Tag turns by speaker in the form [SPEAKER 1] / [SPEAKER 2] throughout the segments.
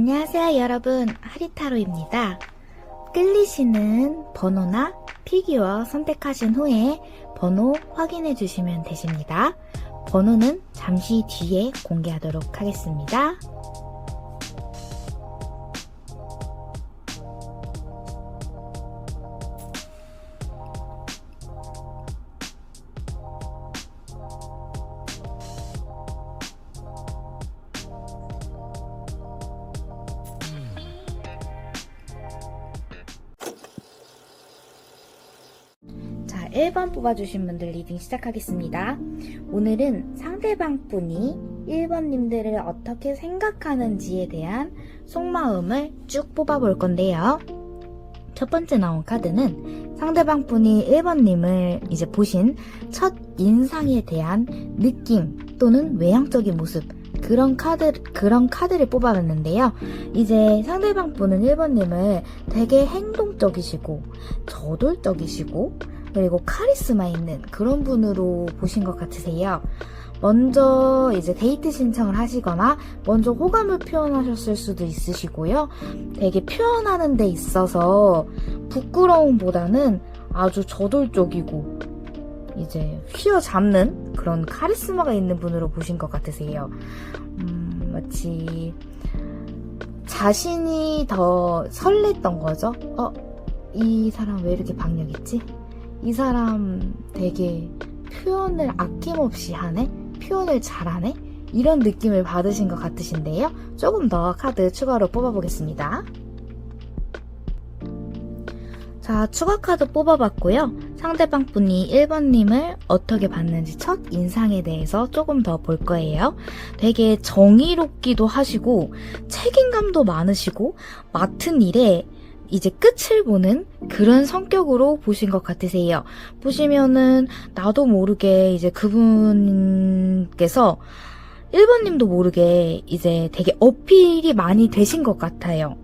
[SPEAKER 1] 안녕하세요 여러분, 하리타로입니다. 끌리시는 번호나 피규어 선택하신 후에 번호 확인해 주시면 되십니다. 번호는 잠시 뒤에 공개하도록 하겠습니다. 자, 1번 뽑아주신 분들 리딩 시작하겠습니다. 오늘은 상대방 분이 1번님들을 어떻게 생각하는지에 대한 속마음을 쭉 뽑아볼 건데요. 첫 번째 나온 카드는 상대방 분이 1번님을 이제 보신 첫 인상에 대한 느낌 또는 외향적인 모습, 그런 카드를 뽑아봤는데요. 이제 상대방 분은 1번님을 되게 행동적이시고 저돌적이시고 그리고 카리스마 있는 그런 분으로 보신 것 같으세요. 먼저 이제 데이트 신청을 하시거나 먼저 호감을 표현하셨을 수도 있으시고요. 되게 표현하는 데 있어서 부끄러움보다는 아주 저돌적이고 이제 휘어잡는 그런 카리스마가 있는 분으로 보신 것 같으세요. 마치 자신이 더 설렜던 거죠. 이 사람 왜 이렇게 박력 있지? 이 사람 되게 표현을 아낌없이 하네? 표현을 잘하네? 이런 느낌을 받으신 것 같으신데요. 조금 더 카드 추가로 뽑아보겠습니다. 자, 추가 카드 뽑아봤고요. 상대방 분이 1번님을 어떻게 봤는지 첫 인상에 대해서 조금 더 볼 거예요. 되게 정의롭기도 하시고 책임감도 많으시고 맡은 일에 이제 끝을 보는 그런 성격으로 보신 것 같으세요. 보시면은 나도 모르게 이제 그분께서 1번님도 모르게 이제 되게 어필이 많이 되신 것 같아요.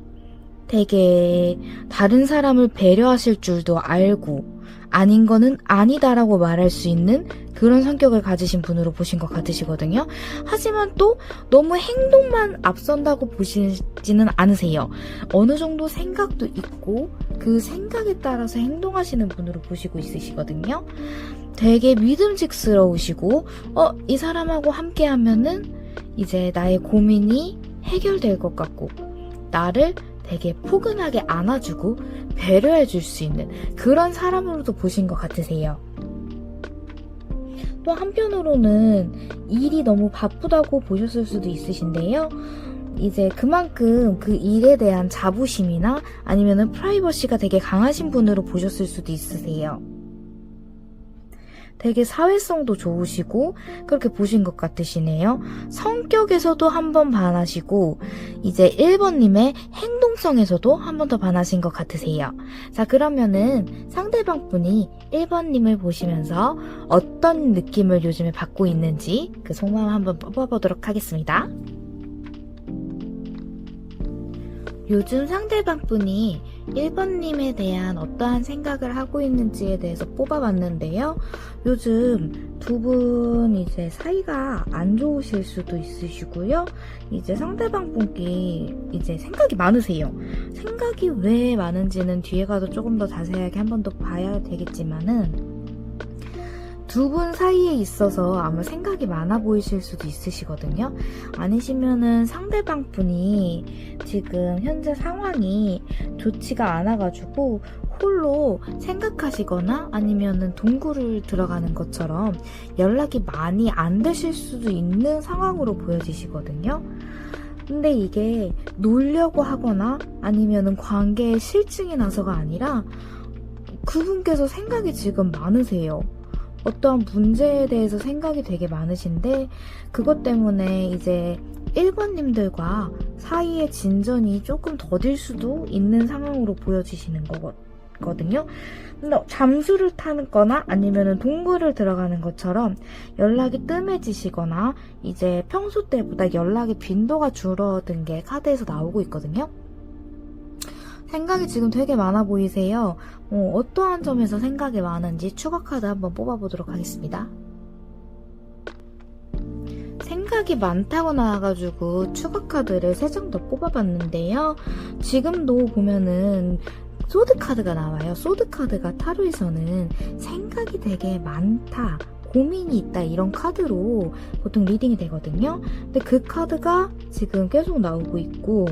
[SPEAKER 1] 되게 다른 사람을 배려하실 줄도 알고 아닌 거는 아니다라고 말할 수 있는 그런 성격을 가지신 분으로 보신 것 같으시거든요. 하지만 또 너무 행동만 앞선다고 보시지는 않으세요. 어느 정도 생각도 있고 그 생각에 따라서 행동하시는 분으로 보시고 있으시거든요. 되게 믿음직스러우시고 이 사람하고 함께 하면은 이제 나의 고민이 해결될 것 같고 나를 되게 포근하게 안아주고 배려해줄 수 있는 그런 사람으로도 보신 것 같으세요. 또 한편으로는 일이 너무 바쁘다고 보셨을 수도 있으신데요. 이제 그만큼 그 일에 대한 자부심이나 아니면은 프라이버시가 되게 강하신 분으로 보셨을 수도 있으세요. 되게 사회성도 좋으시고 그렇게 보신 것 같으시네요. 성격에서도 한번 반하시고 이제 1번님의 행동성에서도 한 번 더 반하신 것 같으세요. 자, 그러면은 상대방 분이 1번님을 보시면서 어떤 느낌을 요즘에 받고 있는지 그 속마음 한번 뽑아보도록 하겠습니다. 요즘 상대방 분이 1번님에 대한 어떠한 생각을 하고 있는지에 대해서 뽑아봤는데요. 요즘 두 분 이제 사이가 안 좋으실 수도 있으시고요. 이제 상대방 분께 이제 생각이 많으세요. 생각이 왜 많은지는 뒤에 가서 조금 더 자세하게 한 번 더 봐야 되겠지만은 두 분 사이에 있어서 아마 생각이 많아 보이실 수도 있으시거든요. 아니시면은 상대방 분이 지금 현재 상황이 좋지가 않아가지고 홀로 생각하시거나 아니면은 동굴을 들어가는 것처럼 연락이 많이 안 되실 수도 있는 상황으로 보여지시거든요. 근데 이게 놀려고 하거나 아니면은 관계에 실증이 나서가 아니라 그분께서 생각이 지금 많으세요. 어떠한 문제에 대해서 생각이 되게 많으신데 그것 때문에 이제 1번님들과 사이의 진전이 조금 더딜 수도 있는 상황으로 보여지시는 거거든요. 근데 잠수를 타는 거나 아니면은 동굴을 들어가는 것처럼 연락이 뜸해지시거나 이제 평소 때보다 연락의 빈도가 줄어든 게 카드에서 나오고 있거든요. 생각이 지금 되게 많아 보이세요. 어떠한 점에서 생각이 많은지 추가 카드 한번 뽑아보도록 하겠습니다. 생각이 많다고 나와가지고 추가 카드를 3장 더 뽑아봤는데요. 지금도 보면은 소드 카드가 나와요. 소드 카드가 타로에서는 생각이 되게 많다, 고민이 있다, 이런 카드로 보통 리딩이 되거든요. 근데 그 카드가 지금 계속 나오고 있고,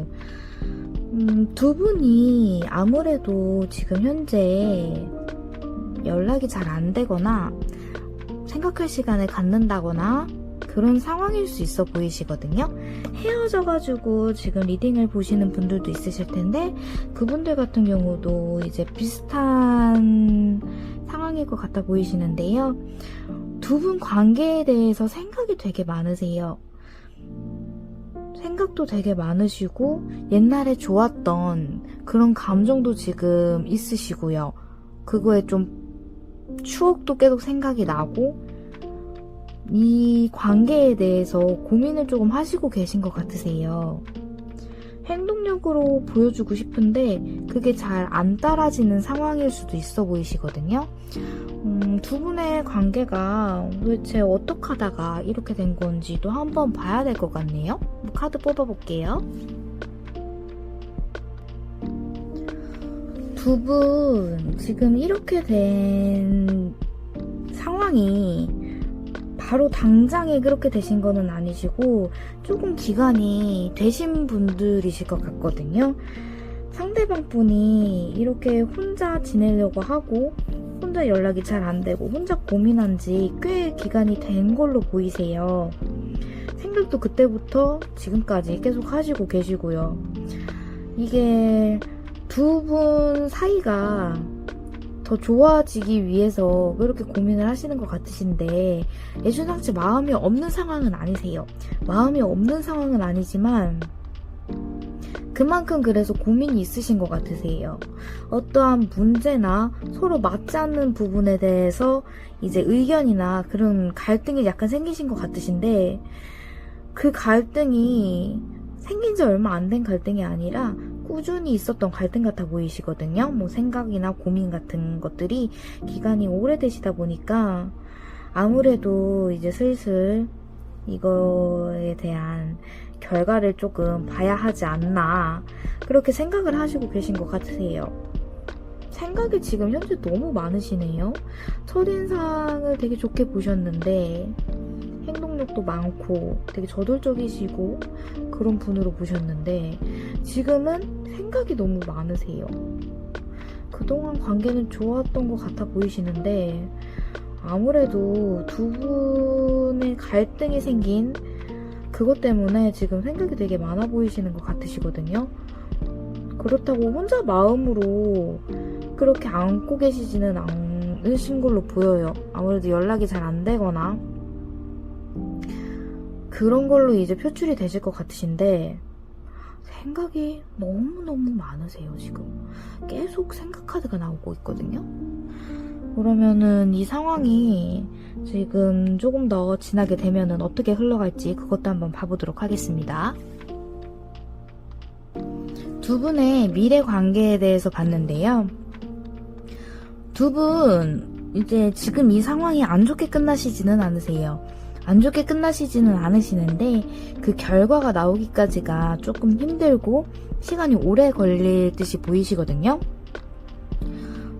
[SPEAKER 1] 두 분이 아무래도 지금 현재 연락이 잘 안 되거나 생각할 시간을 갖는다거나 그런 상황일 수 있어 보이시거든요. 헤어져가지고 지금 리딩을 보시는 분들도 있으실 텐데, 그분들 같은 경우도 이제 비슷한 상황일 것 같아 보이시는데요. 두 분 관계에 대해서 생각이 되게 많으세요. 생각도 되게 많으시고 옛날에 좋았던 그런 감정도 지금 있으시고요. 그거에 좀 추억도 계속 생각이 나고, 이 관계에 대해서 고민을 조금 하시고 계신 것 같으세요. 행동력으로 보여주고 싶은데 그게 잘 안 따라지는 상황일 수도 있어 보이시거든요. 두 분의 관계가 도대체 어떻게 하다가 이렇게 된 건지도 한번 봐야 될 것 같네요. 카드 뽑아볼게요. 두 분 지금 이렇게 된 상황이 바로 당장에 그렇게 되신 거는 아니시고 조금 기간이 되신 분들이실 것 같거든요. 상대방 분이 이렇게 혼자 지내려고 하고 혼자 연락이 잘 안 되고 혼자 고민한 지 꽤 기간이 된 걸로 보이세요. 생각도 그때부터 지금까지 계속 하시고 계시고요. 이게 두 분 사이가 더 좋아지기 위해서 그렇게 고민을 하시는 것 같으신데, 애주당치 마음이 없는 상황은 아니세요. 마음이 없는 상황은 아니지만 그만큼 그래서 고민이 있으신 것 같으세요. 어떠한 문제나 서로 맞지 않는 부분에 대해서 이제 의견이나 그런 갈등이 약간 생기신 것 같으신데, 그 갈등이 생긴 지 얼마 안 된 갈등이 아니라 꾸준히 있었던 갈등 같아 보이시거든요. 뭐 생각이나 고민 같은 것들이 기간이 오래되시다 보니까 아무래도 이제 슬슬 이거에 대한 결과를 조금 봐야 하지 않나, 그렇게 생각을 하시고 계신 것 같으세요. 생각이 지금 현재 너무 많으시네요. 첫인상을 되게 좋게 보셨는데 행동력도 많고 되게 저돌적이시고 그런 분으로 보셨는데, 지금은 생각이 너무 많으세요. 그동안 관계는 좋았던 것 같아 보이시는데 아무래도 두 분의 갈등이 생긴 그것 때문에 지금 생각이 되게 많아 보이시는 것 같으시거든요. 그렇다고 혼자 마음으로 그렇게 안고 계시지는 않으신 걸로 보여요. 아무래도 연락이 잘 안 되거나 그런 걸로 이제 표출이 되실 것 같으신데, 생각이 너무너무 많으세요. 지금 계속 생각 카드가 나오고 있거든요. 그러면은 이 상황이 지금 조금 더 지나게 되면은 어떻게 흘러갈지 그것도 한번 봐보도록 하겠습니다. 두 분의 미래 관계에 대해서 봤는데요. 두 분 이제 지금 이 상황이 안 좋게 끝나시지는 않으세요. 안 좋게 끝나시지는 않으시는데 그 결과가 나오기까지가 조금 힘들고 시간이 오래 걸릴 듯이 보이시거든요.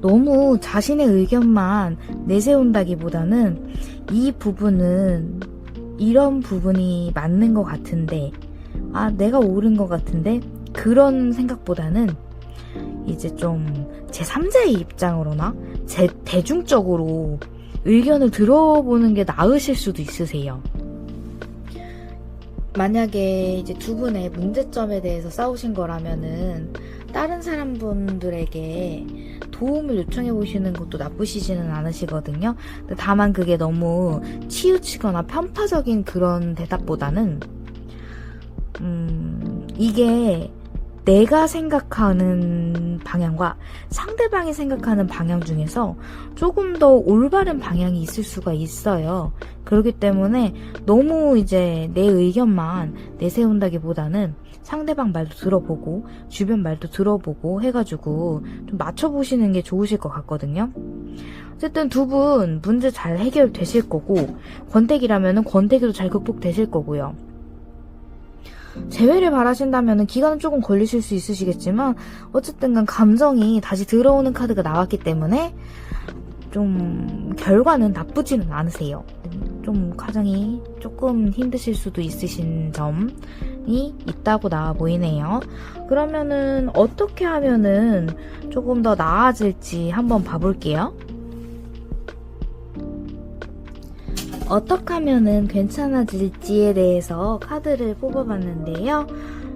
[SPEAKER 1] 너무 자신의 의견만 내세운다기보다는 이 부분은 이런 부분이 맞는 것 같은데, 아, 내가 옳은 것 같은데, 그런 생각보다는 이제 좀 제3자의 입장으로나 대중적으로 의견을 들어보는 게 나으실 수도 있으세요. 만약에 이제 두 분의 문제점에 대해서 싸우신 거라면은 다른 사람분들에게 도움을 요청해 보시는 것도 나쁘시지는 않으시거든요. 다만 그게 너무 치우치거나 편파적인 그런 대답보다는 이게 내가 생각하는 방향과 상대방이 생각하는 방향 중에서 조금 더 올바른 방향이 있을 수가 있어요. 그렇기 때문에 너무 이제 내 의견만 내세운다기보다는 상대방 말도 들어보고 주변 말도 들어보고 해가지고 좀 맞춰보시는 게 좋으실 것 같거든요. 어쨌든 두 분 문제 잘 해결되실 거고, 권태기라면은 권태기도 잘 극복되실 거고요. 재회를 바라신다면 기간은 조금 걸리실 수 있으시겠지만 어쨌든 간 감정이 다시 들어오는 카드가 나왔기 때문에 좀 결과는 나쁘지는 않으세요. 좀 과정이 조금 힘드실 수도 있으신 점이 있다고 나와 보이네요. 그러면은 어떻게 하면은 조금 더 나아질지 한번 봐볼게요. 어떻게 하면은 괜찮아질지에 대해서 카드를 뽑아봤는데요.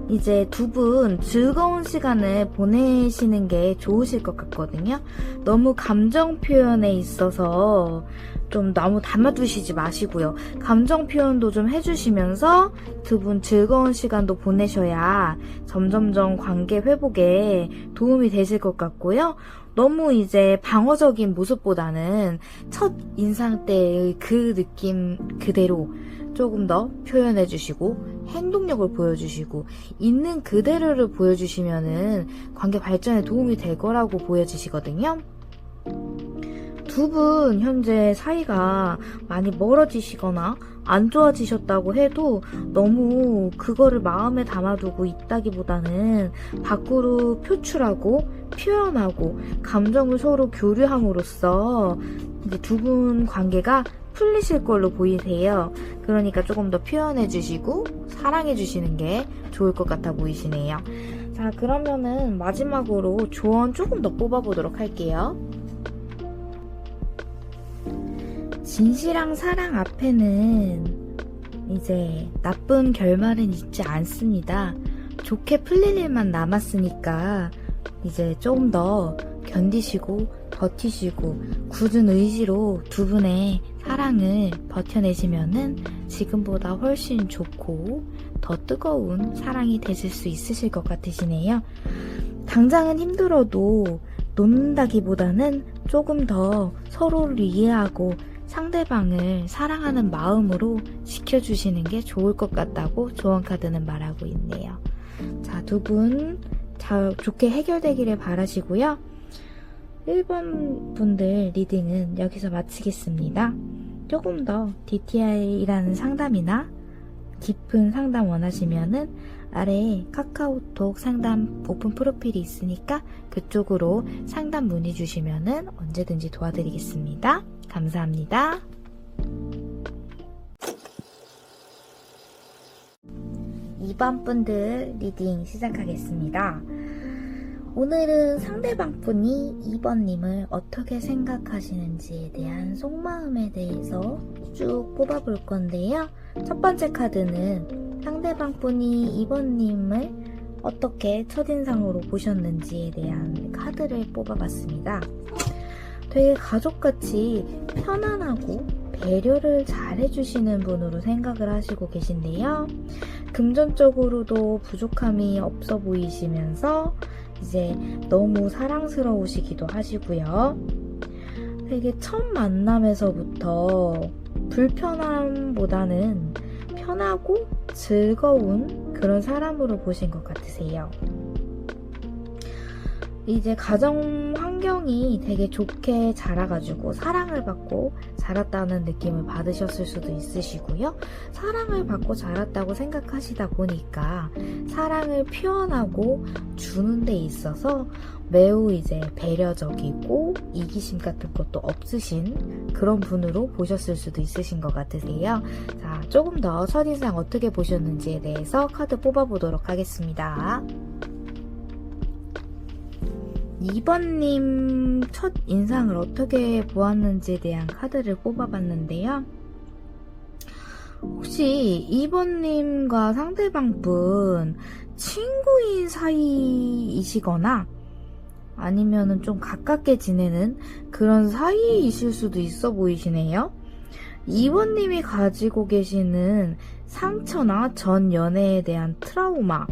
[SPEAKER 1] 이제 두 분 즐거운 시간을 보내시는 게 좋으실 것 같거든요. 너무 감정 표현에 있어서 좀 너무 담아두시지 마시고요. 감정 표현도 좀 해주시면서 두 분 즐거운 시간도 보내셔야 점점점 관계 회복에 도움이 되실 것 같고요. 너무 이제 방어적인 모습보다는 첫 인상 때의 그 느낌 그대로 조금 더 표현해주시고 행동력을 보여주시고 있는 그대로를 보여주시면은 관계 발전에 도움이 될 거라고 보여지시거든요. 두 분 현재 사이가 많이 멀어지시거나 안 좋아지셨다고 해도 너무 그거를 마음에 담아두고 있다기보다는 밖으로 표출하고 표현하고 감정을 서로 교류함으로써 이제 두 분 관계가 풀리실 걸로 보이세요. 그러니까 조금 더 표현해 주시고 사랑해 주시는 게 좋을 것 같아 보이시네요. 자, 그러면은 마지막으로 조언 조금 더 뽑아보도록 할게요. 진실한 사랑 앞에는 이제 나쁜 결말은 있지 않습니다. 좋게 풀릴 일만 남았으니까 이제 좀 더 견디시고 버티시고 굳은 의지로 두 분의 사랑을 버텨내시면은 지금보다 훨씬 좋고 더 뜨거운 사랑이 되실 수 있으실 것 같으시네요. 당장은 힘들어도 놓는다기보다는 조금 더 서로를 이해하고 상대방을 사랑하는 마음으로 지켜주시는 게 좋을 것 같다고 조언 카드는 말하고 있네요. 자, 두 분 잘 좋게 해결되기를 바라시고요. 1번 분들 리딩은 여기서 마치겠습니다. 조금 더 DTI라는 상담이나 깊은 상담 원하시면은 아래에 카카오톡 상담 오픈 프로필이 있으니까 그쪽으로 상담 문의 주시면은 언제든지 도와드리겠습니다. 감사합니다. 2번 분들 리딩 시작하겠습니다. 오늘은 상대방 분이 2번님을 어떻게 생각하시는지에 대한 속마음에 대해서 쭉 뽑아볼 건데요. 첫 번째 카드는 상대방 분이 2번님을 어떻게 첫인상으로 보셨는지에 대한 카드를 뽑아봤습니다. 되게 가족같이 편안하고 배려를 잘 해주시는 분으로 생각을 하시고 계신데요. 금전적으로도 부족함이 없어 보이시면서 이제 너무 사랑스러우시기도 하시고요. 되게 첫 만남에서부터 불편함보다는 편하고 즐거운 그런 사람으로 보신 것 같으세요. 이제 가정 환경이 되게 좋게 자라가지고 사랑을 받고 자랐다는 느낌을 받으셨을 수도 있으시고요. 사랑을 받고 자랐다고 생각하시다 보니까 사랑을 표현하고 주는 데 있어서 매우 이제 배려적이고 이기심 같은 것도 없으신 그런 분으로 보셨을 수도 있으신 것 같으세요. 자, 조금 더 첫인상 어떻게 보셨는지에 대해서 카드 뽑아보도록 하겠습니다. 2번님 첫 인상을 어떻게 보았는지에 대한 카드를 뽑아봤는데요. 혹시 2번님과 상대방 분 친구인 사이이시거나 아니면은 좀 가깝게 지내는 그런 사이이실 수도 있어 보이시네요. 2번님이 가지고 계시는 상처나 전 연애에 대한 트라우마,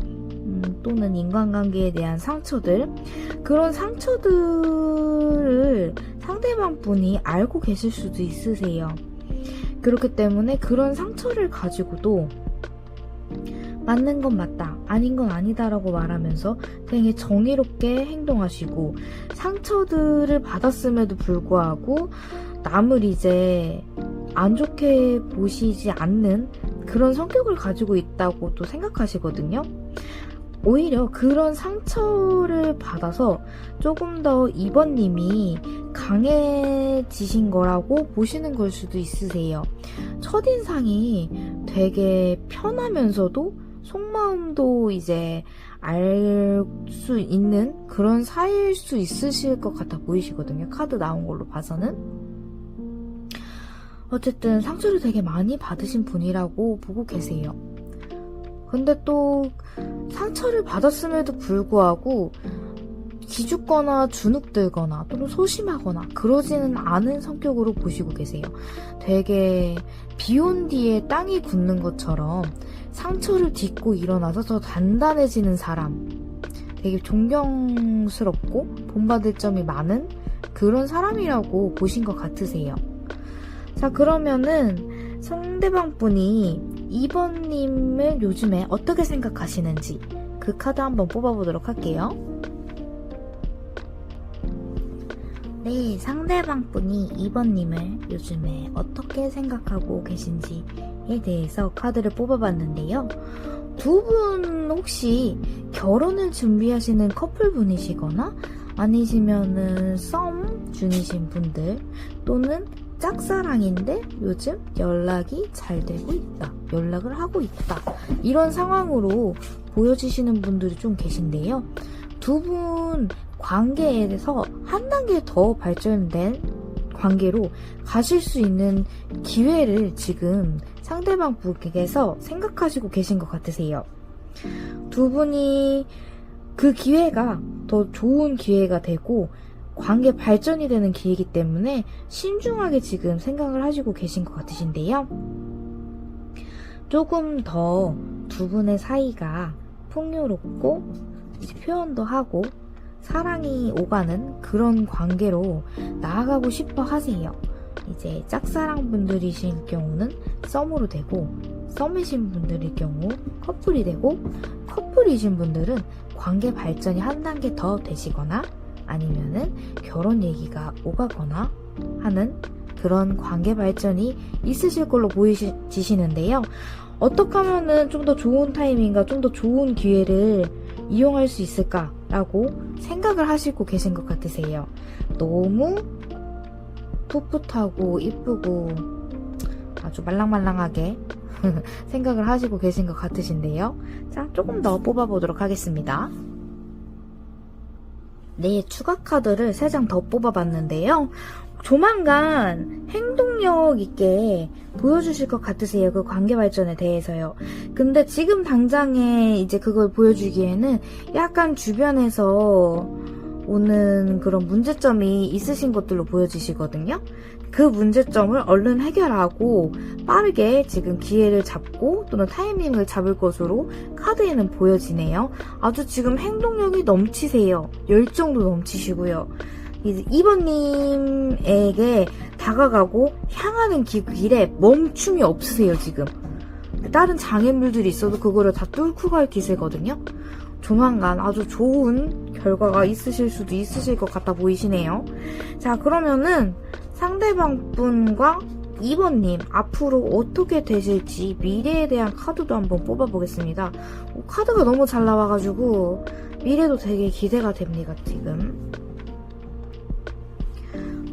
[SPEAKER 1] 또는 인간관계에 대한 상처들, 그런 상처들을 상대방 분이 알고 계실 수도 있으세요. 그렇기 때문에 그런 상처를 가지고도 맞는 건 맞다, 아닌 건 아니다라고 말하면서 되게 정의롭게 행동하시고, 상처들을 받았음에도 불구하고 남을 이제 안 좋게 보시지 않는 그런 성격을 가지고 있다고 또 생각하시거든요. 오히려 그런 상처를 받아서 조금 더 2번님이 강해지신 거라고 보시는 걸 수도 있으세요. 첫인상이 되게 편하면서도 속마음도 이제 알 수 있는 그런 사이일 수 있으실 것 같아 보이시거든요. 카드 나온 걸로 봐서는. 어쨌든 상처를 되게 많이 받으신 분이라고 보고 계세요. 근데 또 상처를 받았음에도 불구하고 기죽거나 주눅들거나 또는 소심하거나 그러지는 않은 성격으로 보시고 계세요. 되게 비온 뒤에 땅이 굳는 것처럼 상처를 딛고 일어나서 더 단단해지는 사람, 되게 존경스럽고 본받을 점이 많은 그런 사람이라고 보신 것 같으세요. 자, 그러면은 상대방 분이 2번님을 요즘에 어떻게 생각하시는지 그 카드 한번 뽑아보도록 할게요. 네, 상대방 분이 2번님을 요즘에 어떻게 생각하고 계신지에 대해서 카드를 뽑아봤는데요. 두 분 혹시 결혼을 준비하시는 커플분이시거나 아니시면은 썸 중이신 분들, 또는 짝사랑인데 요즘 연락이 잘 되고 있다, 연락을 하고 있다, 이런 상황으로 보여지시는 분들이 좀 계신데요. 두 분 관계에 대해서 한 단계 더 발전된 관계로 가실 수 있는 기회를 지금 상대방 분께서 생각하시고 계신 것 같으세요. 두 분이 그 기회가 더 좋은 기회가 되고 관계 발전이 되는 기회이기 때문에 신중하게 지금 생각을 하시고 계신 것 같으신데요. 조금 더 두 분의 사이가 풍요롭고 이제 표현도 하고 사랑이 오가는 그런 관계로 나아가고 싶어 하세요. 이제 짝사랑 분들이신 경우는 썸으로 되고, 썸이신 분들일 경우 커플이 되고, 커플이신 분들은 관계 발전이 한 단계 더 되시거나 아니면은 결혼 얘기가 오가거나 하는 그런 관계 발전이 있으실 걸로 보이시는데요. 어떻게 하면은 좀 더 좋은 타이밍과 좀 더 좋은 기회를 이용할 수 있을까라고 생각을 하시고 계신 것 같으세요. 너무 풋풋하고 이쁘고 아주 말랑말랑하게 생각을 하시고 계신 것 같으신데요. 자, 조금 더 뽑아보도록 하겠습니다. 네, 추가 카드를 3장 더 뽑아봤는데요. 조만간 행동력 있게 보여주실 것 같으세요. 그 관계 발전에 대해서요. 근데 지금 당장에 이제 그걸 보여주기에는 약간 주변에서 오는 그런 문제점이 있으신 것들로 보여지시거든요. 그 문제점을 얼른 해결하고 빠르게 지금 기회를 잡고 또는 타이밍을 잡을 것으로 카드에는 보여지네요. 아주 지금 행동력이 넘치세요. 열정도 넘치시고요. 이제 2번님에게 다가가고 향하는 길에 멈춤이 없으세요. 지금 다른 장애물들이 있어도 그거를 다 뚫고 갈 기세거든요. 조만간 아주 좋은 결과가 있으실 수도 있으실 것 같아 보이시네요. 자, 그러면은 상대방 분과 2번님 앞으로 어떻게 되실지 미래에 대한 카드도 한번 뽑아보겠습니다. 카드가 너무 잘 나와가지고 미래도 되게 기대가 됩니다. 지금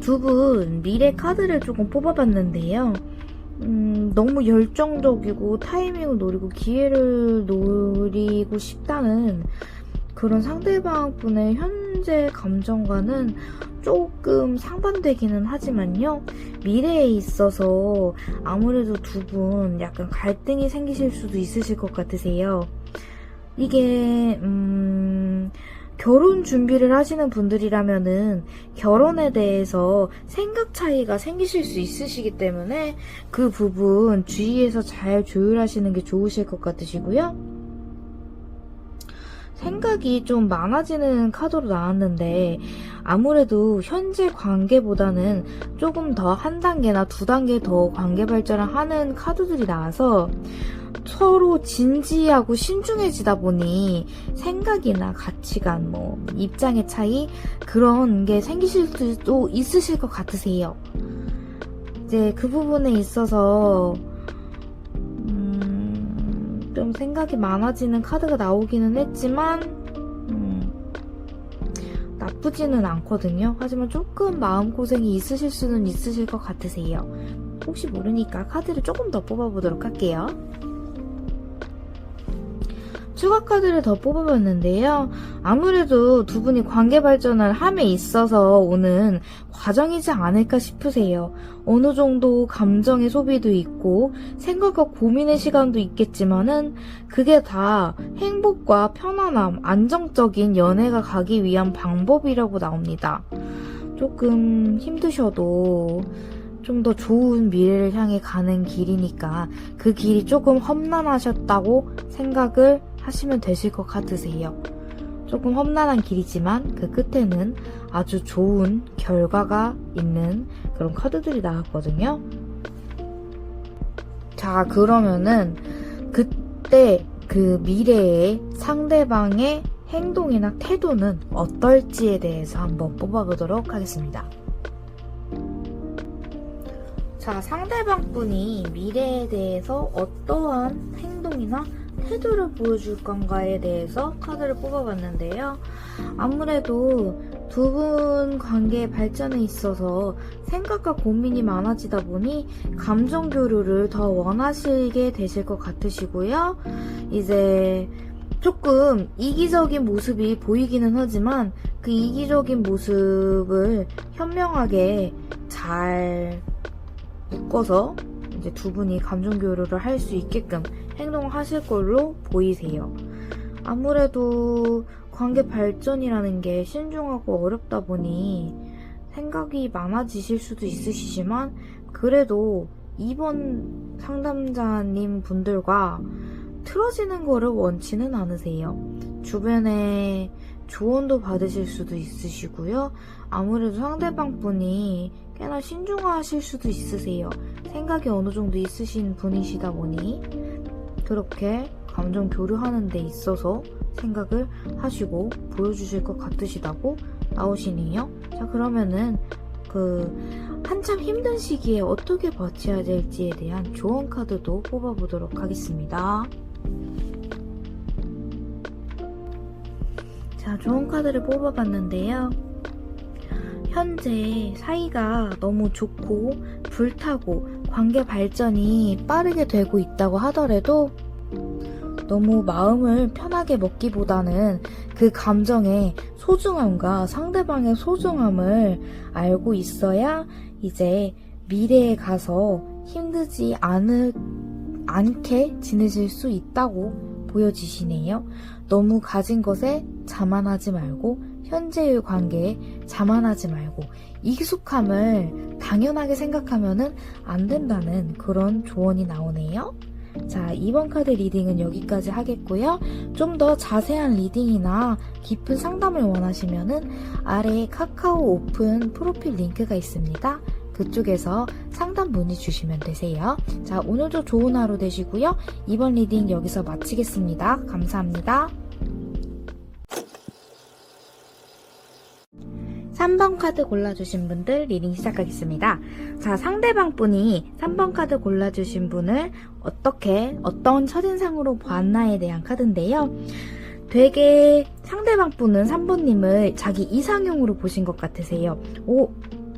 [SPEAKER 1] 두 분 미래 카드를 조금 뽑아봤는데요. 너무 열정적이고 타이밍을 노리고 기회를 노리고 싶다는 그런 상대방 분의 현재 감정과는 조금 상반되기는 하지만요. 미래에 있어서 아무래도 두 분 약간 갈등이 생기실 수도 있으실 것 같으세요. 이게 결혼 준비를 하시는 분들이라면은 결혼에 대해서 생각 차이가 생기실 수 있으시기 때문에 그 부분 주의해서 잘 조율하시는 게 좋으실 것 같으시고요. 생각이 좀 많아지는 카드로 나왔는데 아무래도 현재 관계보다는 조금 더 한 단계나 두 단계 더 관계 발전을 하는 카드들이 나와서 서로 진지하고 신중해지다 보니 생각이나 가치관, 입장의 차이 그런 게 생기실 수도 있으실 것 같으세요. 이제 그 부분에 있어서 좀 생각이 많아지는 카드가 나오기는 했지만 나쁘지는 않거든요. 하지만 조금 마음고생이 있으실 수는 있으실 것 같으세요. 혹시 모르니까 카드를 조금 더 뽑아보도록 할게요. 추가 카드를 더 뽑아봤는데요. 아무래도 두 분이 관계 발전을 함에 있어서 오는 과정이지 않을까 싶으세요. 어느 정도 감정의 소비도 있고 생각과 고민의 시간도 있겠지만은 그게 다 행복과 편안함, 안정적인 연애가 가기 위한 방법이라고 나옵니다. 조금 힘드셔도 좀 더 좋은 미래를 향해 가는 길이니까 그 길이 조금 험난하셨다고 생각을 하시면 되실 것 같으세요. 조금 험난한 길이지만 그 끝에는 아주 좋은 결과가 있는 그런 카드들이 나왔거든요. 자, 그러면은 그때 그 미래의 상대방의 행동이나 태도는 어떨지에 대해서 한번 뽑아보도록 하겠습니다. 자, 상대방 분이 미래에 대해서 어떠한 행동이나 태도를 보여줄 건가에 대해서 카드를 뽑아봤는데요. 아무래도 두 분 관계의 발전에 있어서 생각과 고민이 많아지다 보니 감정 교류를 더 원하시게 되실 것 같으시고요. 이제 조금 이기적인 모습이 보이기는 하지만 그 이기적인 모습을 현명하게 잘 묶어서 이제 두 분이 감정 교류를 할 수 있게끔 행동을 하실 걸로 보이세요. 아무래도 관계 발전이라는 게 신중하고 어렵다 보니 생각이 많아지실 수도 있으시지만 그래도 이번 상담자님 분들과 틀어지는 거를 원치는 않으세요. 주변에 조언도 받으실 수도 있으시고요. 아무래도 상대방 분이 꽤나 신중하실 수도 있으세요. 생각이 어느 정도 있으신 분이시다 보니 그렇게 감정 교류하는 데 있어서 생각을 하시고 보여주실 것 같으시다고 나오시네요. 자, 그러면은 한참 힘든 시기에 어떻게 버텨야 될지에 대한 조언 카드도 뽑아보도록 하겠습니다. 자, 조언 카드를 뽑아봤는데요. 현재 사이가 너무 좋고 불타고 관계 발전이 빠르게 되고 있다고 하더라도 너무 마음을 편하게 먹기보다는 그 감정의 소중함과 상대방의 소중함을 알고 있어야 이제 미래에 가서 힘들지 않게 지내실 수 있다고 보여지시네요. 너무 가진 것에 자만하지 말고 현재의 관계에 자만하지 말고 익숙함을 당연하게 생각하면은 안 된다는 그런 조언이 나오네요. 자, 이번 카드 리딩은 여기까지 하겠고요. 좀 더 자세한 리딩이나 깊은 상담을 원하시면은 아래에 카카오 오픈 프로필 링크가 있습니다. 그쪽에서 상담 문의 주시면 되세요. 자, 오늘도 좋은 하루 되시고요. 이번 리딩 여기서 마치겠습니다. 감사합니다. 3번 카드 골라주신 분들 리딩 시작하겠습니다. 자, 상대방 분이 3번 카드 골라주신 분을 어떤 첫인상으로 보았나에 대한 카드인데요. 되게 상대방 분은 3번님을 자기 이상형으로 보신 것 같으세요.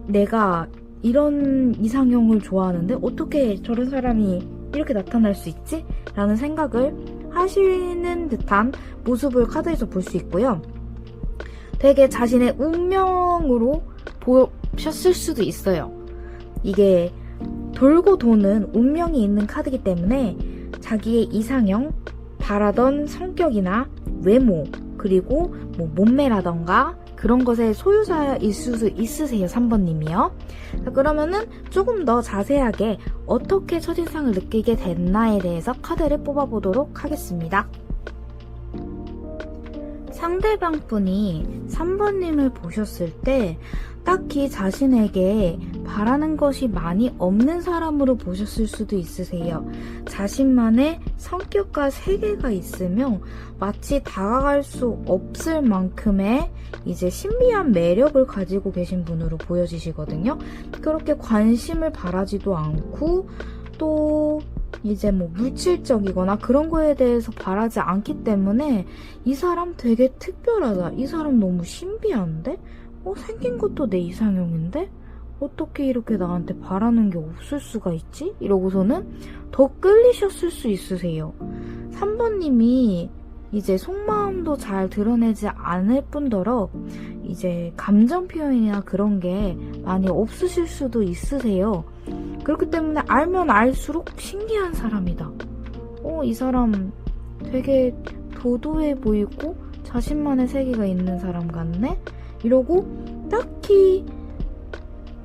[SPEAKER 1] 내가 이런 이상형을 좋아하는데 어떻게 저런 사람이 이렇게 나타날 수 있지? 라는 생각을 하시는 듯한 모습을 카드에서 볼 수 있고요. 되게 자신의 운명으로 보셨을 수도 있어요. 이게 돌고 도는 운명이 있는 카드이기 때문에 자기의 이상형, 바라던 성격이나 외모, 그리고 몸매라던가 그런 것의 소유자일 수도 있으세요. 3번님이요. 그러면은 조금 더 자세하게 어떻게 첫인상을 느끼게 됐나에 대해서 카드를 뽑아보도록 하겠습니다. 상대방 분이 3번님을 보셨을 때 딱히 자신에게 바라는 것이 많이 없는 사람으로 보셨을 수도 있으세요. 자신만의 성격과 세계가 있으며 마치 다가갈 수 없을 만큼의 이제 신비한 매력을 가지고 계신 분으로 보여지시거든요. 그렇게 관심을 바라지도 않고 또 이제 뭐 물질적이거나 그런 거에 대해서 바라지 않기 때문에 이 사람 되게 특별하다. 이 사람 너무 신비한데? 생긴 것도 내 이상형인데? 어떻게 이렇게 나한테 바라는 게 없을 수가 있지? 이러고서는 더 끌리셨을 수 있으세요. 3번님이 이제 속마음도 잘 드러내지 않을 뿐더러 이제 감정 표현이나 그런 게 많이 없으실 수도 있으세요. 그렇기 때문에 알면 알수록 신기한 사람이다. 이 사람 되게 도도해 보이고 자신만의 세계가 있는 사람 같네? 이러고 딱히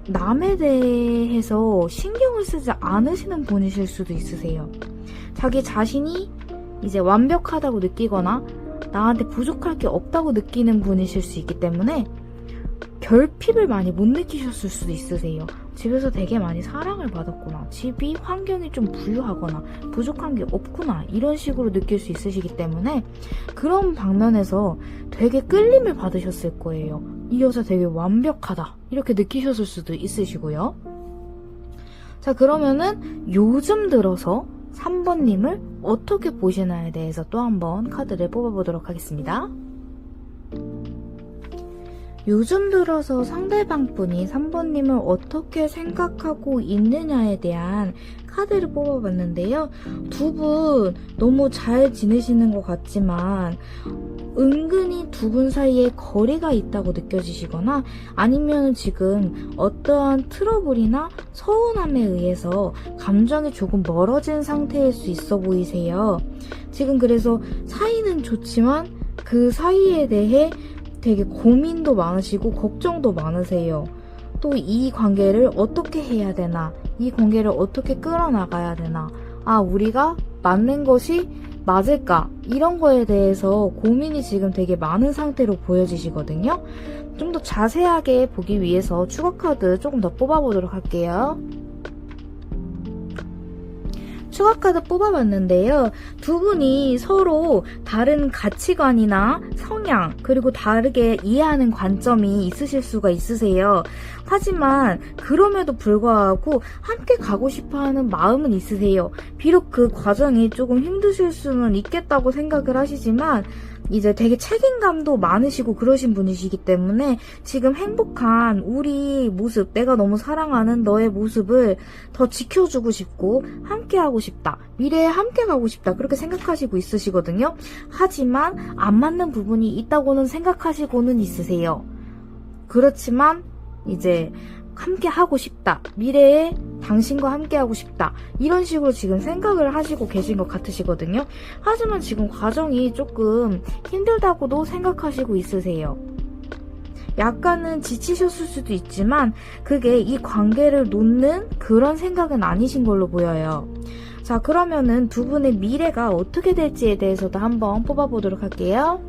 [SPEAKER 1] 남에 대해서 신경을 쓰지 않으시는 분이실 수도 있으세요. 자기 자신이 이제 완벽하다고 느끼거나 나한테 부족할 게 없다고 느끼는 분이실 수 있기 때문에 결핍을 많이 못 느끼셨을 수도 있으세요. 집에서 되게 많이 사랑을 받았구나. 집이 환경이 좀 부유하거나 부족한 게 없구나. 이런 식으로 느낄 수 있으시기 때문에 그런 방면에서 되게 끌림을 받으셨을 거예요. 이 여자 되게 완벽하다. 이렇게 느끼셨을 수도 있으시고요. 자, 그러면은 요즘 들어서 3번님을 어떻게 보시나에 대해서 또 한번 카드를 뽑아보도록 하겠습니다. 요즘 들어서 상대방 분이 3번님을 어떻게 생각하고 있느냐에 대한 카드를 뽑아봤는데요. 두 분 너무 잘 지내시는 것 같지만 은근히 두 분 사이에 거리가 있다고 느껴지시거나 아니면 지금 어떠한 트러블이나 서운함에 의해서 감정이 조금 멀어진 상태일 수 있어 보이세요. 지금 그래서 사이는 좋지만 그 사이에 대해 되게 고민도 많으시고 걱정도 많으세요. 또 이 관계를 어떻게 해야 되나? 이 관계를 어떻게 끌어나가야 되나? 우리가 맞는 것이 맞을까? 이런 거에 대해서 고민이 지금 되게 많은 상태로 보여지시거든요. 좀 더 자세하게 보기 위해서 추가 카드 조금 더 뽑아보도록 할게요. 추가 카드 뽑아봤는데요. 두 분이 서로 다른 가치관이나 성향 그리고 다르게 이해하는 관점이 있으실 수가 있으세요. 하지만 그럼에도 불구하고 함께 가고 싶어하는 마음은 있으세요. 비록 그 과정이 조금 힘드실 수는 있겠다고 생각을 하시지만 이제 되게 책임감도 많으시고 그러신 분이시기 때문에 지금 행복한 우리 모습, 내가 너무 사랑하는 너의 모습을 더 지켜주고 싶고 함께하고 싶다. 미래에 함께 가고 싶다. 그렇게 생각하시고 있으시거든요. 하지만 안 맞는 부분이 있다고는 생각하시고는 있으세요. 그렇지만 이제 함께 하고 싶다. 미래에 당신과 함께 하고 싶다. 이런 식으로 지금 생각을 하시고 계신 것 같으시거든요. 하지만 지금 과정이 조금 힘들다고도 생각하시고 있으세요. 약간은 지치셨을 수도 있지만 그게 이 관계를 놓는 그런 생각은 아니신 걸로 보여요. 자, 그러면은 두 분의 미래가 어떻게 될지에 대해서도 한번 뽑아보도록 할게요.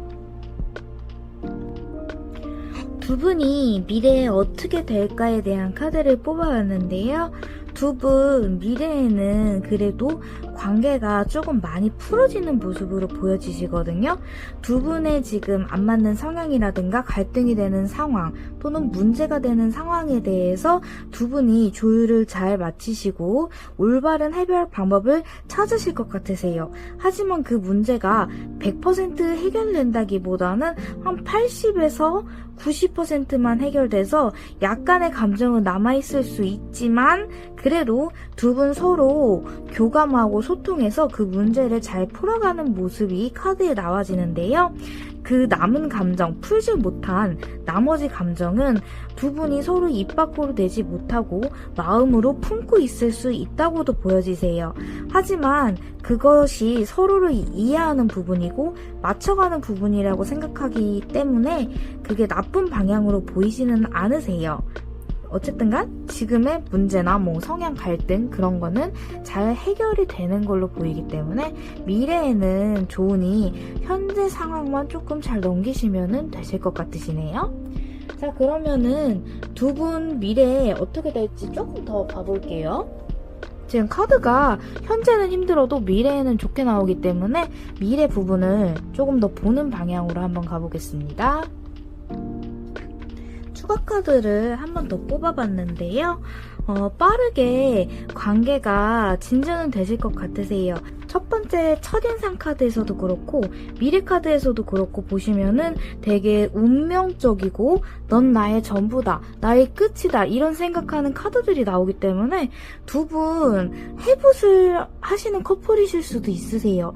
[SPEAKER 1] 두 분이 미래에 어떻게 될까에 대한 카드를 뽑아왔는데요. 두 분 미래에는 그래도 관계가 조금 많이 풀어지는 모습으로 보여지시거든요. 두 분의 지금 안 맞는 성향이라든가 갈등이 되는 상황 또는 문제가 되는 상황에 대해서 두 분이 조율을 잘 마치시고 올바른 해결 방법을 찾으실 것 같으세요. 하지만 그 문제가 100% 해결된다기보다는 한 80에서 90%만 해결돼서 약간의 감정은 남아있을 수 있지만 그래도 두 분 서로 교감하고 소통해서 그 문제를 잘 풀어가는 모습이 카드에 나와지는데요. 그 남은 감정, 풀지 못한 나머지 감정은 두 분이 서로 입 밖으로 내지 못하고 마음으로 품고 있을 수 있다고도 보여지세요. 하지만 그것이 서로를 이해하는 부분이고 맞춰가는 부분이라고 생각하기 때문에 그게 나쁜 방향으로 보이지는 않으세요. 어쨌든간 지금의 문제나 뭐 성향 갈등 그런 거는 잘 해결이 되는 걸로 보이기 때문에 미래에는 좋으니 현재 상황만 조금 잘 넘기시면 되실 것 같으시네요. 자, 그러면은 두 분 미래에 어떻게 될지 조금 더 봐볼게요. 지금 카드가 현재는 힘들어도 미래에는 좋게 나오기 때문에 미래 부분을 조금 더 보는 방향으로 한번 가보겠습니다. 추가 카드를 한 번 더 뽑아봤는데요. 빠르게 관계가 진전은 되실 것 같으세요. 첫 번째 첫인상 카드에서도 그렇고 미래 카드에서도 그렇고 보시면은 되게 운명적이고 넌 나의 전부다, 나의 끝이다 이런 생각하는 카드들이 나오기 때문에 두 분 해붓을 하시는 커플이실 수도 있으세요.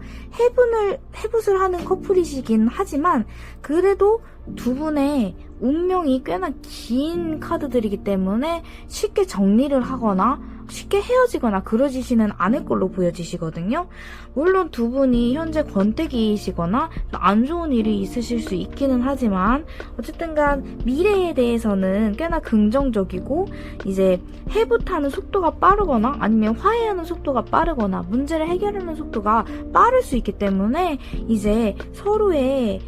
[SPEAKER 1] 해붓을 하는 커플이시긴 하지만 그래도 두 분의 운명이 꽤나 긴 카드들이기 때문에 쉽게 정리를 하거나 쉽게 헤어지거나 그러지시는 않을 걸로 보여지시거든요. 물론 두 분이 현재 권태기이시거나 안 좋은 일이 있으실 수 있기는 하지만 어쨌든간 미래에 대해서는 꽤나 긍정적이고 이제 해붓하는 속도가 빠르거나 아니면 화해하는 속도가 빠르거나 문제를 해결하는 속도가 빠를 수 있기 때문에 이제 서로의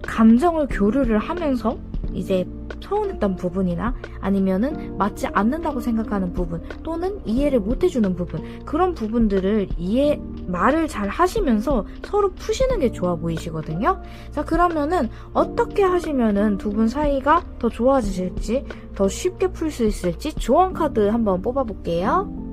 [SPEAKER 1] 감정을 교류를 하면서 이제 서운했던 부분이나 아니면은 맞지 않는다고 생각하는 부분 또는 이해를 못 해주는 부분 그런 부분들을 말을 잘 하시면서 서로 푸시는 게 좋아 보이시거든요. 자, 그러면은 어떻게 하시면은 두 분 사이가 더 좋아지실지 더 쉽게 풀 수 있을지 조언 카드 한번 뽑아볼게요.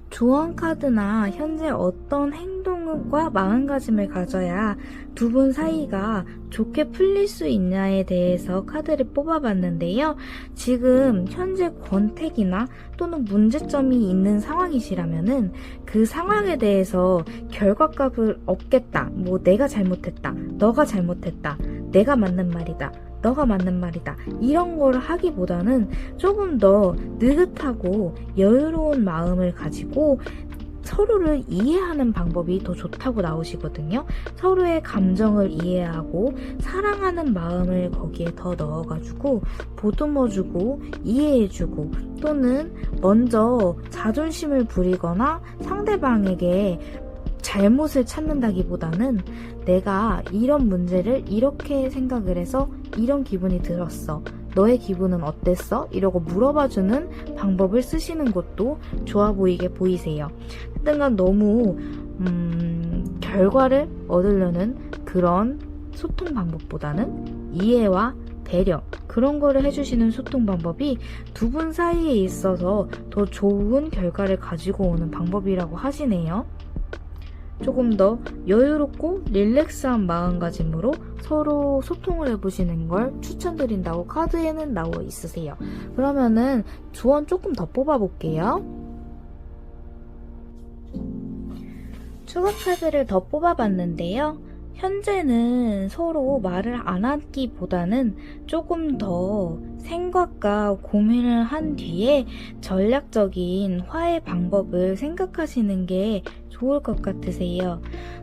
[SPEAKER 1] 조언 카드나 현재 어떤 행동과 마음가짐을 가져야 두 분 사이가 좋게 풀릴 수 있냐에 대해서 카드를 뽑아봤는데요. 지금 현재 권태기나 또는 문제점이 있는 상황이시라면은 그 상황에 대해서 결과값을 얻겠다. 뭐 내가 잘못했다. 너가 잘못했다. 내가 맞는 말이다. 너가 맞는 말이다. 이런 걸 하기보다는 조금 더 느긋하고 여유로운 마음을 가지고 서로를 이해하는 방법이 더 좋다고 나오시거든요. 서로의 감정을 이해하고 사랑하는 마음을 거기에 더 넣어가지고 보듬어주고 이해해주고 또는 먼저 자존심을 부리거나 상대방에게 잘못을 찾는다기보다는 내가 이런 문제를 이렇게 생각을 해서 이런 기분이 들었어. 너의 기분은 어땠어? 이러고 물어봐주는 방법을 쓰시는 것도 좋아 보이게 보이세요. 하여튼간 너무 결과를 얻으려는 그런 소통 방법보다는 이해와 배려 그런 거를 해주시는 소통 방법이 두 분 사이에 있어서 더 좋은 결과를 가지고 오는 방법이라고 하시네요. 조금 더 여유롭고 릴렉스한 마음가짐으로 서로 소통을 해보시는 걸 추천드린다고 카드에는 나와 있으세요. 그러면은 조언 조금 더 뽑아볼게요. 추가 카드를 더 뽑아봤는데요. 현재는 서로 말을 안 하기보다는 조금 더 생각과 고민을 한 뒤에 전략적인 화해 방법을 생각하시는 게 좋을 것 같으세요.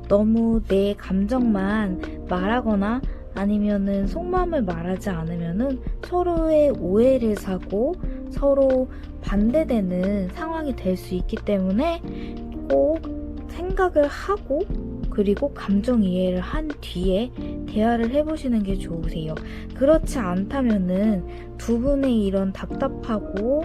[SPEAKER 1] 너무 내 감정만 말하거나 아니면은 속마음을 말하지 않으면은 서로의 오해를 사고 서로 반대되는 상황이 될 수 있기 때문에 꼭 생각을 하고 그리고 감정 이해를 한 뒤에 대화를 해보시는 게 좋으세요. 그렇지 않다면은 두 분의 이런 답답하고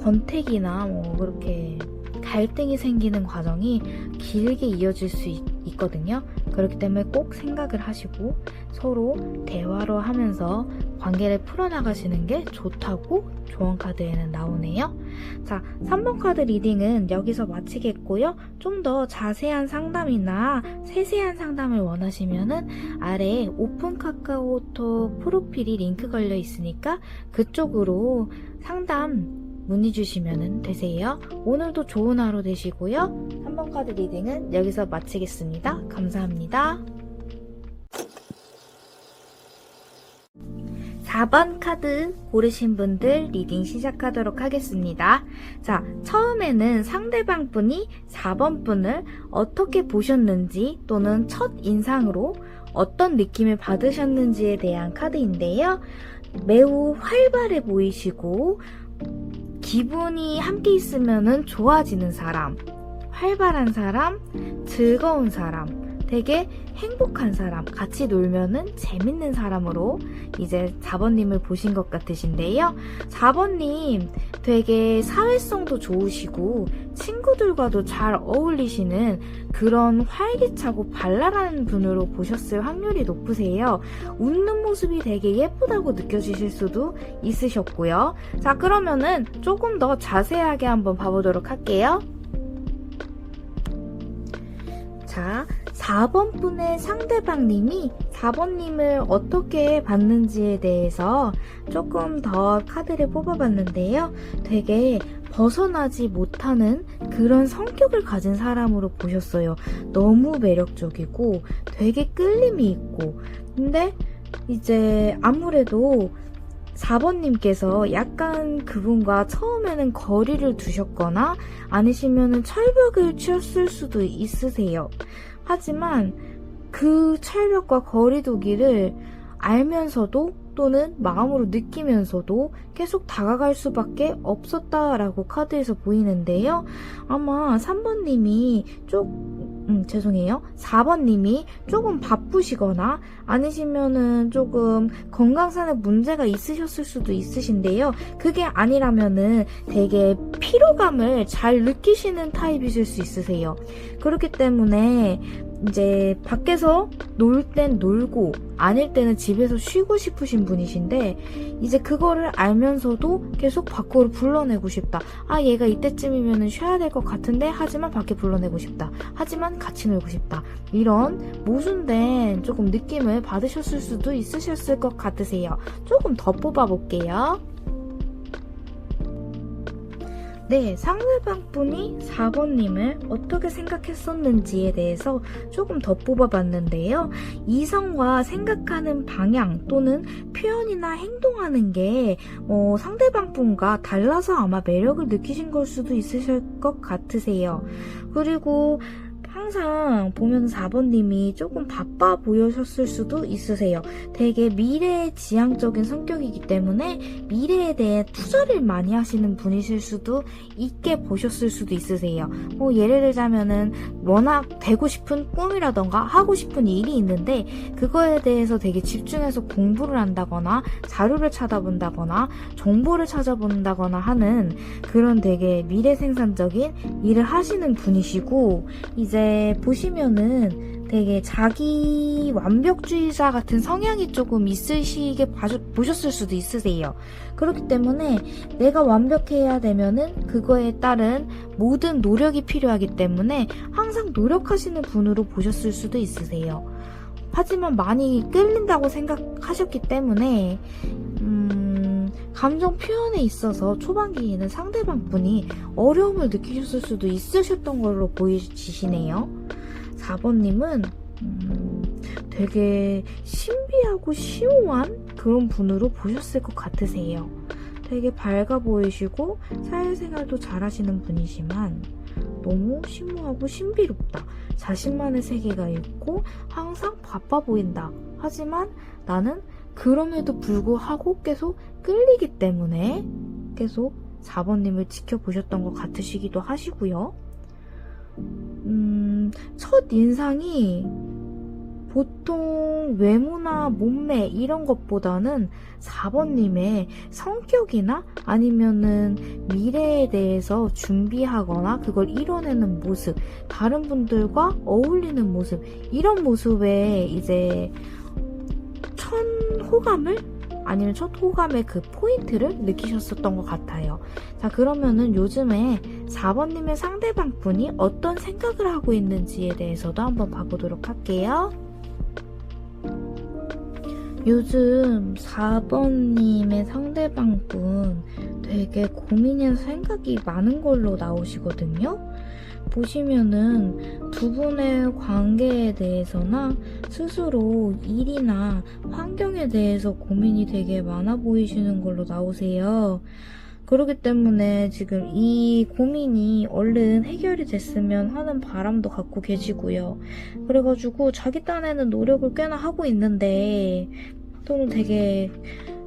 [SPEAKER 1] 권태기나 뭐 그렇게 갈등이 생기는 과정이 길게 이어질 수 있거든요. 그렇기 때문에 꼭 생각을 하시고 서로 대화로 하면서 관계를 풀어나가시는 게 좋다고 조언 카드에는 나오네요. 자, 3번 카드 리딩은 여기서 마치겠고요. 좀 더 자세한 상담이나 세세한 상담을 원하시면은 아래 오픈 카카오톡 프로필이 링크 걸려 있으니까 그쪽으로 상담 문의 주시면 되세요. 오늘도 좋은 하루 되시고요. 3번 카드 리딩은 여기서 마치겠습니다. 감사합니다. 4번 카드 고르신 분들 리딩 시작하도록 하겠습니다. 자, 처음에는 상대방 분이 4번 분을 어떻게 보셨는지 또는 첫 인상으로 어떤 느낌을 받으셨는지에 대한 카드인데요. 매우 활발해 보이시고 기분이 함께 있으면 좋아지는 사람, 활발한 사람, 즐거운 사람, 되게 행복한 사람, 같이 놀면은 재밌는 사람으로 이제 4번님을 보신 것 같으신데요. 4번님 되게 사회성도 좋으시고 친구들과도 잘 어울리시는 그런 활기차고 발랄한 분으로 보셨을 확률이 높으세요. 웃는 모습이 되게 예쁘다고 느껴지실 수도 있으셨고요. 자, 그러면은 조금 더 자세하게 한번 봐보도록 할게요. 자, 4번 분의 상대방님이 4번님을 어떻게 봤는지에 대해서 조금 더 카드를 뽑아봤는데요. 되게 벗어나지 못하는 그런 성격을 가진 사람으로 보셨어요. 너무 매력적이고 되게 끌림이 있고, 근데 이제 아무래도 4번님께서 약간 그분과 처음에는 거리를 두셨거나 아니시면은 철벽을 치었을 수도 있으세요. 하지만 그 철벽과 거리두기를 알면서도 또는 마음으로 느끼면서도 계속 다가갈 수밖에 없었다라고 카드에서 보이는데요. 아마 3번님이 4번님이 조금 바쁘시거나 아니시면은 조금 건강상의 문제가 있으셨을 수도 있으신데요. 그게 아니라면은 되게 피로감을 잘 느끼시는 타입이실 수 있으세요. 그렇기 때문에 이제 밖에서 놀 땐 놀고 아닐 때는 집에서 쉬고 싶으신 분이신데, 이제 그거를 알면서도 계속 밖으로 불러내고 싶다. 아, 얘가 이때쯤이면 쉬어야 될 것 같은데 하지만 밖에 불러내고 싶다. 하지만 같이 놀고 싶다. 이런 모순된 조금 느낌을 받으셨을 수도 있으셨을 것 같으세요. 조금 더 뽑아볼게요. 네, 상대방 분이 4번님을 어떻게 생각했었는지에 대해서 조금 더 뽑아봤는데요. 이성과 생각하는 방향 또는 표현이나 행동하는 게 상대방 분과 달라서 아마 매력을 느끼신 걸 수도 있으실 것 같으세요. 그리고 항상 보면 4번님이 조금 바빠 보이셨을 수도 있으세요. 되게 미래지향적인 성격이기 때문에 미래에 대해 투자를 많이 하시는 분이실 수도 있게 보셨을 수도 있으세요. 예를 들자면은 워낙 되고 싶은 꿈이라던가 하고 싶은 일이 있는데 그거에 대해서 되게 집중해서 공부를 한다거나 자료를 찾아본다거나 정보를 찾아본다거나 하는 그런 되게 미래생산적인 일을 하시는 분이시고, 이제 보시면은 되게 자기 완벽주의자 같은 성향이 조금 있으시게 보셨을 수도 있으세요. 그렇기 때문에 내가 완벽해야 되면은 그거에 따른 모든 노력이 필요하기 때문에 항상 노력하시는 분으로 보셨을 수도 있으세요. 하지만 많이 끌린다고 생각하셨기 때문에 감정 표현에 있어서 초반기에는 상대방 분이 어려움을 느끼셨을 수도 있으셨던 걸로 보이시네요. 4번님은 되게 신비하고 심오한 그런 분으로 보셨을 것 같으세요. 되게 밝아 보이시고 사회생활도 잘하시는 분이지만 너무 심오하고 신비롭다. 자신만의 세계가 있고 항상 바빠 보인다. 하지만 나는 그럼에도 불구하고 계속 끌리기 때문에 계속 4번님을 지켜보셨던 것 같으시기도 하시고요. 첫 인상이 보통 외모나 몸매 이런 것보다는 4번님의 성격이나 아니면은 미래에 대해서 준비하거나 그걸 이뤄내는 모습, 다른 분들과 어울리는 모습, 이런 모습에 이제 첫 호감을 아니면 첫 호감의 그 포인트를 느끼셨었던 것 같아요. 자, 그러면은 요즘에 4번님의 상대방 분이 어떤 생각을 하고 있는지에 대해서도 한번 봐보도록 할게요. 요즘 4번님의 상대방 분 되게 고민이나 생각이 많은 걸로 나오시거든요. 보시면은 두 분의 관계에 대해서나 스스로 일이나 환경에 대해서 고민이 되게 많아 보이시는 걸로 나오세요. 그렇기 때문에 지금 이 고민이 얼른 해결이 됐으면 하는 바람도 갖고 계시고요. 그래가지고 자기 딴에는 노력을 꽤나 하고 있는데 또는 되게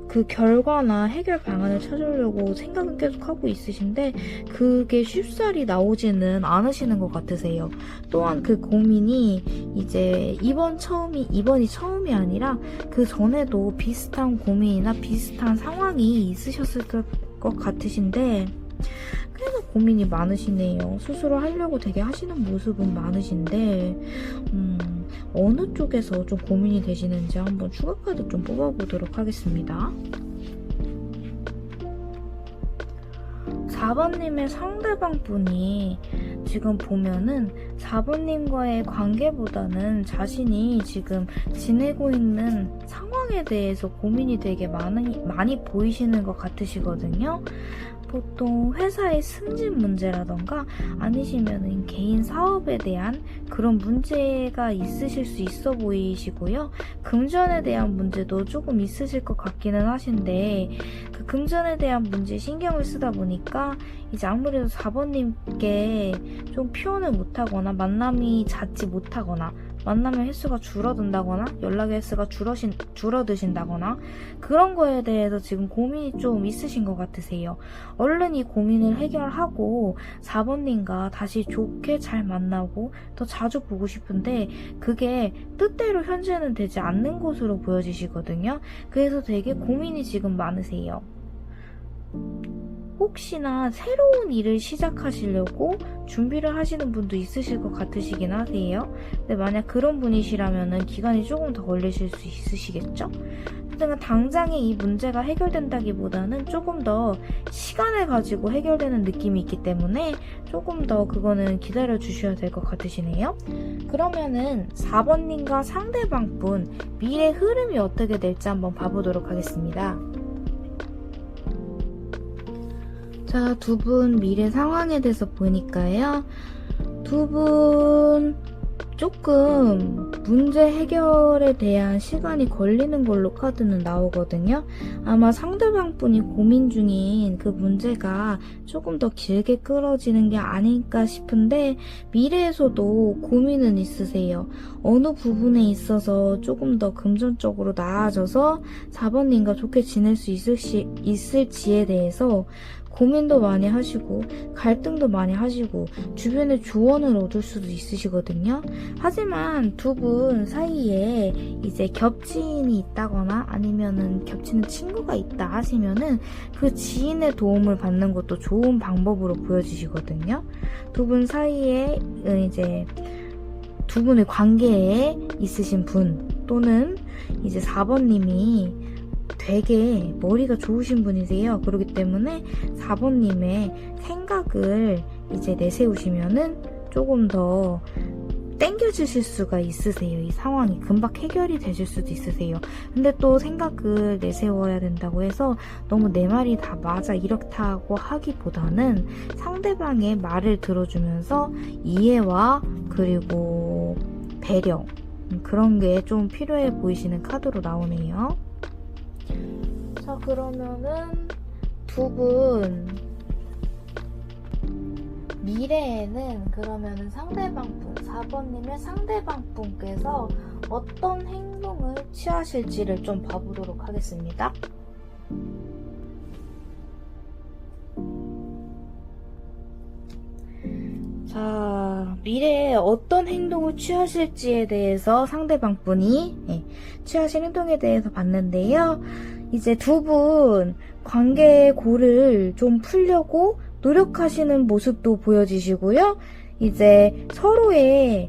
[SPEAKER 1] 그 결과나 해결 방안을 찾으려고 생각은 계속 하고 있으신데 그게 쉽사리 나오지는 않으시는 것 같으세요. 또한 그 고민이 이제 이번이 처음이 아니라 그 전에도 비슷한 고민이나 비슷한 상황이 있으셨을 것 같으신데 꽤나 고민이 많으시네요. 스스로 하려고 되게 하시는 모습은 많으신데 어느 쪽에서 좀 고민이 되시는지 한번 추가 카드 좀 뽑아보도록 하겠습니다. 4번님의 상대방 분이 지금 보면은 4번님과의 관계보다는 자신이 지금 지내고 있는 상황에 대해서 고민이 되게 많이 보이시는 것 같으시거든요. 보통 회사의 승진 문제라던가 아니시면 개인 사업에 대한 그런 문제가 있으실 수 있어 보이시고요. 금전에 대한 문제도 조금 있으실 것 같기는 하신데 그 금전에 대한 문제에 신경을 쓰다 보니까 이제 아무래도 4번님께 좀 표현을 못하거나 만남이 잦지 못하거나 만나면 횟수가 줄어든다거나 연락의 횟수가 줄어드신다거나 그런 거에 대해서 지금 고민이 좀 있으신 것 같으세요. 얼른 이 고민을 해결하고 4번님과 다시 좋게 잘 만나고 더 자주 보고 싶은데 그게 뜻대로 현재는 되지 않는 것으로 보여지시거든요. 그래서 되게 고민이 지금 많으세요. 혹시나 새로운 일을 시작하시려고 준비를 하시는 분도 있으실 것 같으시긴 하세요. 근데 만약 그런 분이시라면 기간이 조금 더 걸리실 수 있으시겠죠? 하여튼 당장에 이 문제가 해결된다기보다는 조금 더 시간을 가지고 해결되는 느낌이 있기 때문에 조금 더 그거는 기다려 주셔야 될 것 같으시네요. 그러면은 4번님과 상대방 분 미래 흐름이 어떻게 될지 한번 봐보도록 하겠습니다. 자, 두 분 미래 상황에 대해서 보니까요. 두 분 조금 문제 해결에 대한 시간이 걸리는 걸로 카드는 나오거든요. 아마 상대방 분이 고민 중인 그 문제가 조금 더 길게 끌어지는 게 아닐까 싶은데 미래에서도 고민은 있으세요. 어느 부분에 있어서 조금 더 금전적으로 나아져서 4번님과 좋게 지낼 수 있을지에 대해서 고민도 많이 하시고 갈등도 많이 하시고 주변에 조언을 얻을 수도 있으시거든요. 하지만 두 분 사이에 이제 겹친이 있다거나 아니면은 겹치는 친구가 있다 하시면은 그 지인의 도움을 받는 것도 좋은 방법으로 보여지시거든요. 두 분 사이에 이제 두 분의 관계에 있으신 분 또는 이제 4번님이 되게 머리가 좋으신 분이세요. 그렇기 때문에 4번님의 생각을 이제 내세우시면은 조금 더 땡겨지실 수가 있으세요. 이 상황이 금방 해결이 되실 수도 있으세요. 근데 또 생각을 내세워야 된다고 해서 너무 내 말이 다 맞아 이렇다고 하기보다는 상대방의 말을 들어주면서 이해와 그리고 배려 그런 게 좀 필요해 보이시는 카드로 나오네요. 자, 그러면은 두 분 미래에는 그러면은 상대방 분, 4번님의 상대방 분께서 어떤 행동을 취하실지를 좀 봐보도록 하겠습니다. 자, 미래에 어떤 행동을 취하실지에 대해서 상대방 분이 취하실 행동에 대해서 봤는데요. 이제 두 분 관계의 골을 좀 풀려고 노력하시는 모습도 보여지시고요. 이제 서로의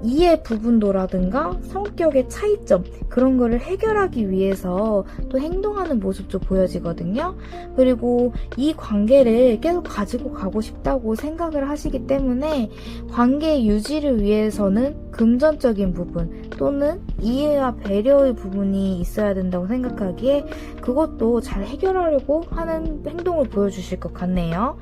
[SPEAKER 1] 이해 부분도라든가 성격의 차이점 그런 거를 해결하기 위해서 또 행동하는 모습도 보여지거든요. 그리고 이 관계를 계속 가지고 가고 싶다고 생각을 하시기 때문에 관계 유지를 위해서는 금전적인 부분 또는 이해와 배려의 부분이 있어야 된다고 생각하기에 그것도 잘 해결하려고 하는 행동을 보여주실 것 같네요.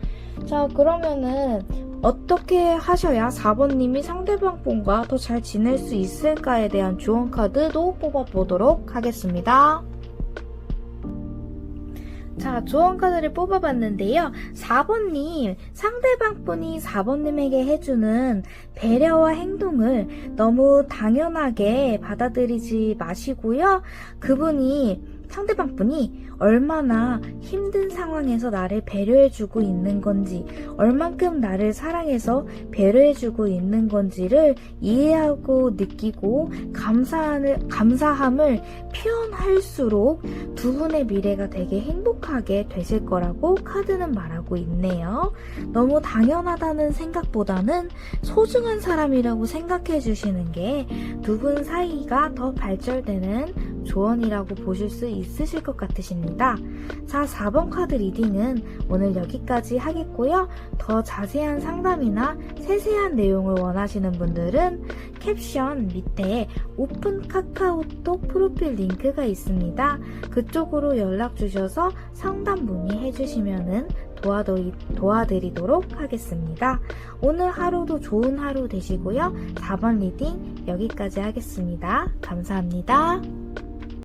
[SPEAKER 1] 자, 그러면은 어떻게 하셔야 4번님이 상대방 분과 더 잘 지낼 수 있을까에 대한 조언 카드도 뽑아보도록 하겠습니다. 자, 조언 카드를 뽑아봤는데요. 4번님, 상대방 분이 4번님에게 해주는 배려와 행동을 너무 당연하게 받아들이지 마시고요. 상대방 분이 얼마나 힘든 상황에서 나를 배려해주고 있는 건지, 얼만큼 나를 사랑해서 배려해주고 있는 건지를 이해하고 느끼고 감사함을 표현할수록 두 분의 미래가 되게 행복하게 되실 거라고 카드는 말하고 있네요. 너무 당연하다는 생각보다는 소중한 사람이라고 생각해 주시는 게 두 분 사이가 더 발전되는 조언이라고 보실 수 있으실 것 같으십니다. 자, 4번 카드 리딩은 오늘 여기까지 하겠고요. 더 자세한 상담이나 세세한 내용을 원하시는 분들은 캡션 밑에 오픈 카카오톡 프로필 링크가 있습니다. 그쪽으로 연락 주셔서 상담 문의해 주시면은 도와드리도록 하겠습니다. 오늘 하루도 좋은 하루 되시고요. 4번 리딩 여기까지 하겠습니다. 감사합니다.